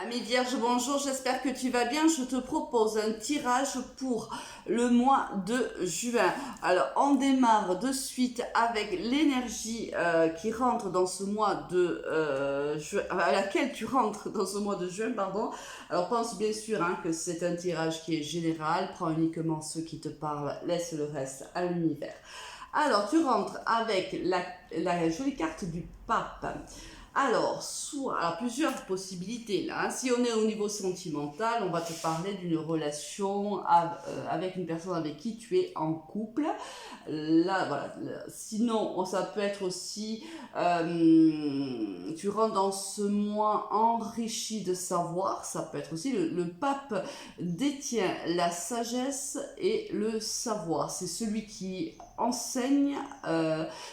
Amis Vierge, bonjour, j'espère que tu vas bien. Je te propose un tirage pour le mois de juin. Alors, on démarre de suite avec l'énergie qui rentre dans ce mois de juin, à laquelle tu rentres dans ce mois de juin, pardon. Alors, pense bien sûr que c'est un tirage qui est général. Prends uniquement ceux qui te parlent, laisse le reste à l'univers. Alors, tu rentres avec la jolie carte du pape. Alors, plusieurs possibilités là. Si on est au niveau sentimental, on va te parler d'une relation avec une personne avec qui tu es en couple. Là, voilà. Sinon, ça peut être aussi, tu rentres dans ce mois enrichi de savoir. Ça peut être aussi le pape détient la sagesse et le savoir. C'est celui qui enseigne,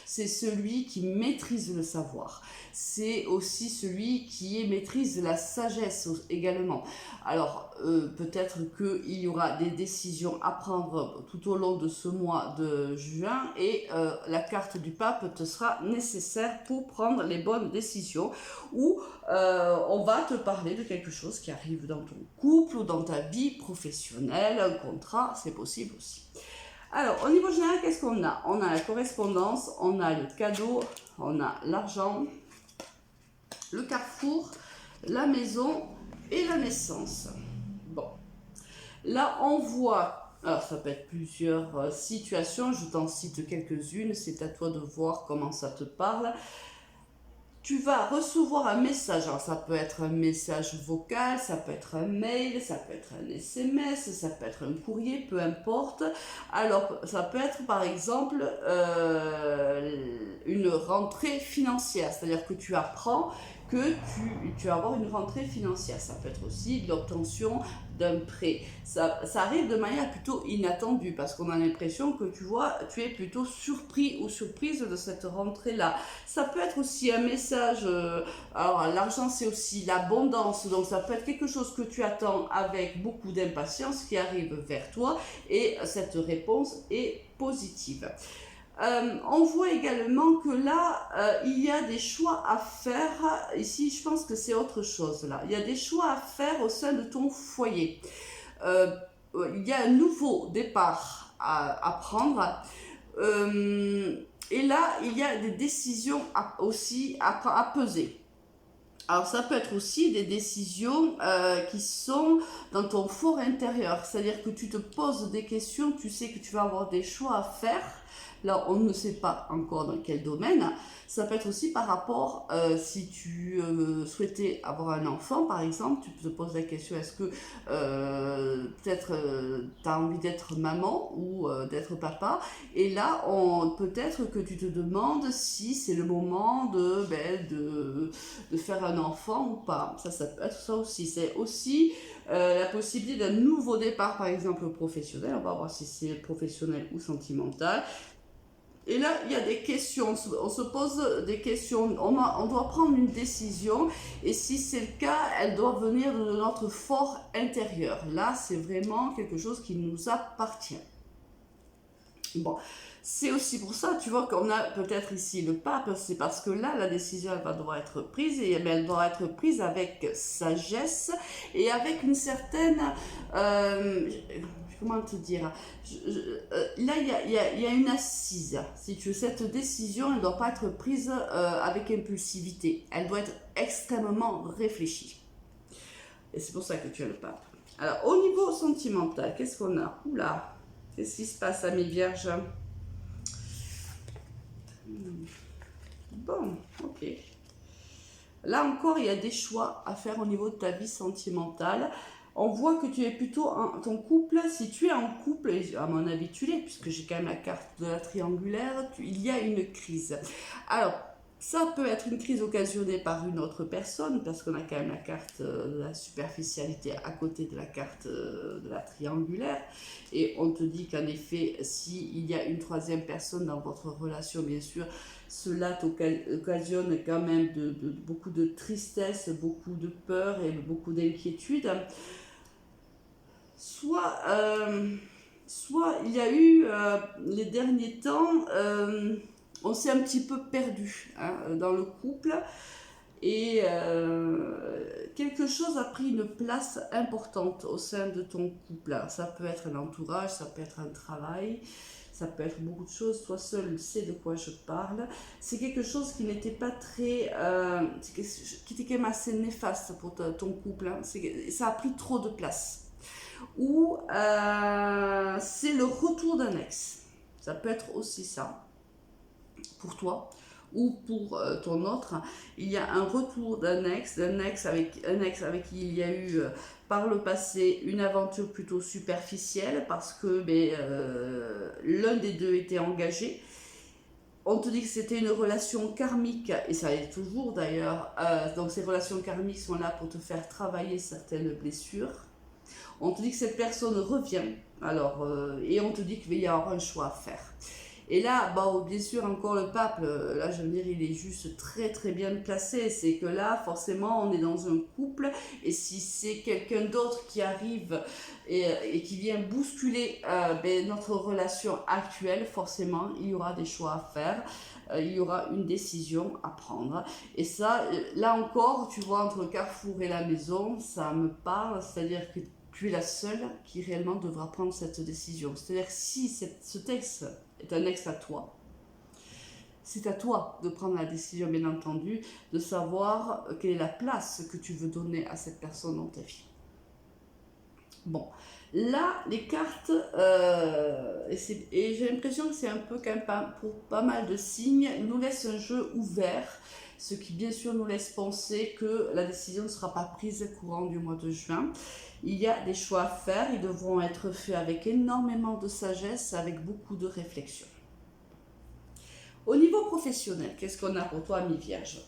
c'est celui qui maîtrise le savoir. C'est aussi celui qui maîtrise la sagesse également. Alors, peut-être qu'il y aura des décisions à prendre tout au long de ce mois de juin et la carte du pape te sera nécessaire pour prendre les bonnes décisions ou on va te parler de quelque chose qui arrive dans ton couple ou dans ta vie professionnelle, un contrat, c'est possible aussi. Alors, au niveau général, qu'est-ce qu'on a? On a la correspondance, on a le cadeau, on a l'argent, le carrefour, la maison et la naissance. Bon, là on voit, alors ça peut être plusieurs situations, je t'en cite quelques-unes, c'est à toi de voir comment ça te parle. Tu vas recevoir un message, alors ça peut être un message vocal, ça peut être un mail, ça peut être un SMS, ça peut être un courrier, peu importe. Alors ça peut être par exemple une rentrée financière, c'est-à-dire que tu apprends que tu vas avoir une rentrée financière. Ça peut être aussi l'obtention d'un prêt. Ça arrive de manière plutôt inattendue parce qu'on a l'impression que tu es plutôt surpris ou surprise de cette rentrée-là. Ça peut être aussi un message, alors l'argent c'est aussi l'abondance, donc ça peut être quelque chose que tu attends avec beaucoup d'impatience qui arrive vers toi et cette réponse est positive. On voit également que là, il y a des choix à faire. Ici, je pense que c'est autre chose là. Il y a des choix à faire au sein de ton foyer. Il y a un nouveau départ à prendre. Et là, il y a des décisions aussi à peser. Alors ça peut être aussi des décisions qui sont dans ton fort intérieur, c'est-à-dire que tu te poses des questions, tu sais que tu vas avoir des choix à faire. Là, on ne sait pas encore dans quel domaine. Ça peut être aussi par rapport, si tu souhaitais avoir un enfant, par exemple, tu te poses la question, est-ce que peut-être tu as envie d'être maman ou d'être papa? Et là, peut-être que tu te demandes si c'est le moment de faire un enfant ou pas. Ça peut être ça aussi. C'est aussi la possibilité d'un nouveau départ, par exemple professionnel. On va voir si c'est professionnel ou sentimental. Et là, il y a des questions, on se pose des questions, on doit prendre une décision et si c'est le cas, elle doit venir de notre fort intérieur. Là, c'est vraiment quelque chose qui nous appartient. Bon, c'est aussi pour ça, tu vois, qu'on a peut-être ici le pape, c'est parce que là, la décision, elle va devoir être prise, et elle doit être prise avec sagesse et avec une certaine... comment te dire, là il y a une assise, si tu veux, cette décision elle ne doit pas être prise avec impulsivité, elle doit être extrêmement réfléchie et c'est pour ça que tu as le pape. Alors au niveau sentimental, qu'est-ce qu'on a? Oula, qu'est-ce qui se passe à mes vierges? Bon, ok. Là encore, il y a des choix à faire au niveau de ta vie sentimentale. On voit que tu es plutôt ton couple, si tu es en couple, et à mon avis tu l'es, puisque j'ai quand même la carte de la triangulaire, il y a une crise. Alors, ça peut être une crise occasionnée par une autre personne, parce qu'on a quand même la carte de la superficialité à côté de la carte de la triangulaire. Et on te dit qu'en effet, s'il y a une troisième personne dans votre relation, bien sûr, cela occasionne quand même beaucoup de tristesse, beaucoup de peur et beaucoup d'inquiétude. Soit il y a eu les derniers temps, on s'est un petit peu perdu dans le couple et quelque chose a pris une place importante au sein de ton couple. Alors, ça peut être un entourage, ça peut être un travail, ça peut être beaucoup de choses. Toi seul sais de quoi je parle. C'est quelque chose qui n'était pas très, qui était quand même assez néfaste pour ton couple. Hein. Ça a pris trop de place. Ou c'est le retour d'un ex. Ça peut être aussi ça pour toi ou pour ton autre. Il y a un retour d'un ex avec qui il y a eu par le passé une aventure plutôt superficielle parce que l'un des deux était engagé. On te dit que c'était une relation karmique, et ça l'est toujours d'ailleurs. Donc ces relations karmiques sont là pour te faire travailler certaines blessures. On te dit que cette personne revient, alors, et on te dit qu'il va y avoir un choix à faire. Et là, bien sûr, encore le pape, là je veux dire, il est juste très très bien placé. C'est que là, forcément, on est dans un couple, et si c'est quelqu'un d'autre qui arrive et qui vient bousculer notre relation actuelle, forcément, il y aura des choix à faire. Il y aura une décision à prendre. Et ça, là encore, tu vois, entre le carrefour et la maison, ça me parle, c'est-à-dire que tu es la seule qui réellement devra prendre cette décision. C'est-à-dire que si ce texte est un ex à toi, c'est à toi de prendre la décision, bien entendu, de savoir quelle est la place que tu veux donner à cette personne dans ta vie. Bon, là, les cartes, et j'ai l'impression que c'est un peu quand même pour pas mal de signes, nous laissent un jeu ouvert, ce qui bien sûr nous laisse penser que la décision ne sera pas prise courant du mois de juin. Il y a des choix à faire, ils devront être faits avec énormément de sagesse, avec beaucoup de réflexion. Au niveau professionnel, qu'est-ce qu'on a pour toi, ami Vierge?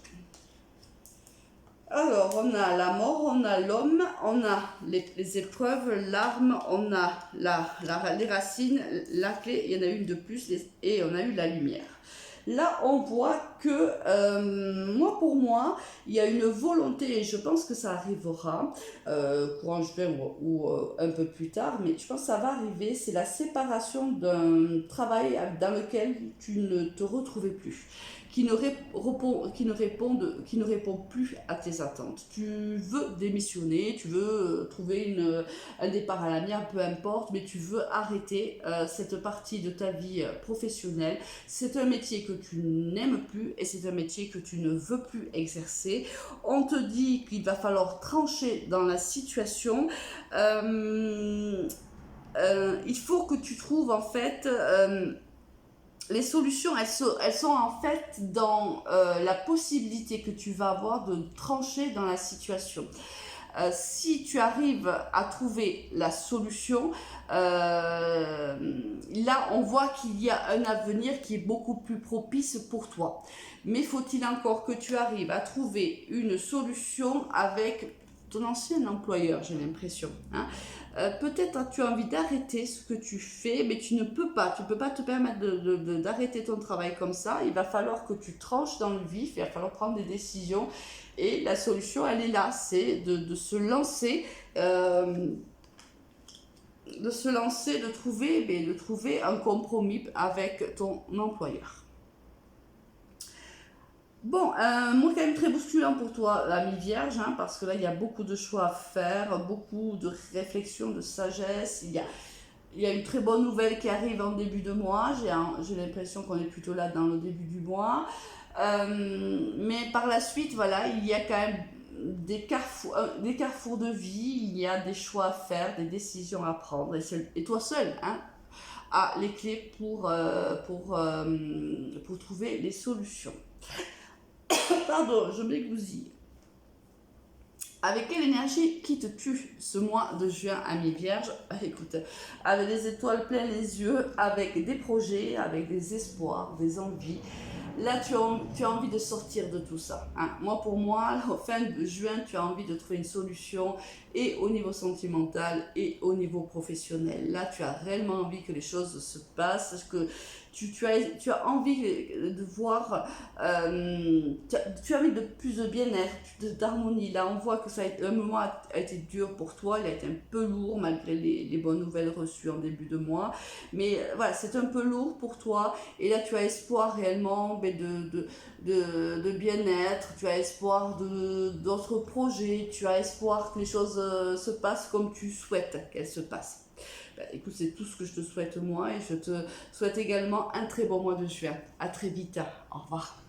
Alors, on a la mort, on a l'homme, on a les épreuves, l'arme, on a les racines, la clé, il y en a une de plus, et on a eu la lumière. Là, on voit que, pour moi, il y a une volonté, et je pense que ça arrivera, courant juin ou un peu plus tard, mais je pense que ça va arriver, c'est la séparation d'un travail dans lequel tu ne te retrouvais plus. Qui ne répond plus à tes attentes. Tu veux démissionner, tu veux trouver un départ à l'amiable, peu importe, mais tu veux arrêter cette partie de ta vie professionnelle. C'est un métier que tu n'aimes plus et c'est un métier que tu ne veux plus exercer. On te dit qu'il va falloir trancher dans la situation. Il faut que tu trouves en fait... les solutions, elles sont en fait dans la possibilité que tu vas avoir de trancher dans la situation. Si tu arrives à trouver la solution, là on voit qu'il y a un avenir qui est beaucoup plus propice pour toi. Mais faut-il encore que tu arrives à trouver une solution avec ton ancien employeur, j'ai l'impression. Hein. Peut-être tu as envie d'arrêter ce que tu fais, mais tu ne peux pas. Tu ne peux pas te permettre d'arrêter ton travail comme ça. Il va falloir que tu tranches dans le vif, il va falloir prendre des décisions. Et la solution, elle est là, c'est de se lancer, de trouver un compromis avec ton employeur. Bon, moi quand même très bousculant pour toi, l'ami Vierge, hein, parce que là il y a beaucoup de choix à faire, beaucoup de réflexion, de sagesse. Il y a une très bonne nouvelle qui arrive en début de mois. J'ai l'impression qu'on est plutôt là dans le début du mois. Mais par la suite, voilà, il y a quand même des carrefours de vie, il y a des choix à faire, des décisions à prendre. Et toi seul, hein, as les clés pour trouver les solutions. Pardon, je m'égousille. Avec quelle énergie qui te tue ce mois de juin, ami Vierge? Écoute, avec des étoiles plein les yeux, avec des projets, avec des espoirs, des envies. Là, tu as envie de sortir de tout ça. Hein. Pour moi, au fin de juin, tu as envie de trouver une solution et au niveau sentimental et au niveau professionnel. Là, tu as réellement envie que les choses se passent, que tu as envie de voir, tu as envie de plus de bien-être, d'harmonie. Là, on voit que un moment a été dur pour toi, il a été un peu lourd malgré les bonnes nouvelles reçues en début de mois. Mais voilà, c'est un peu lourd pour toi. Et là, tu as espoir réellement de bien-être, tu as espoir d'autres projets, tu as espoir que les choses se passent comme tu souhaites qu'elles se passent. Écoute, c'est tout ce que je te souhaite moi et je te souhaite également un très bon mois de juin. À très vite. Au revoir.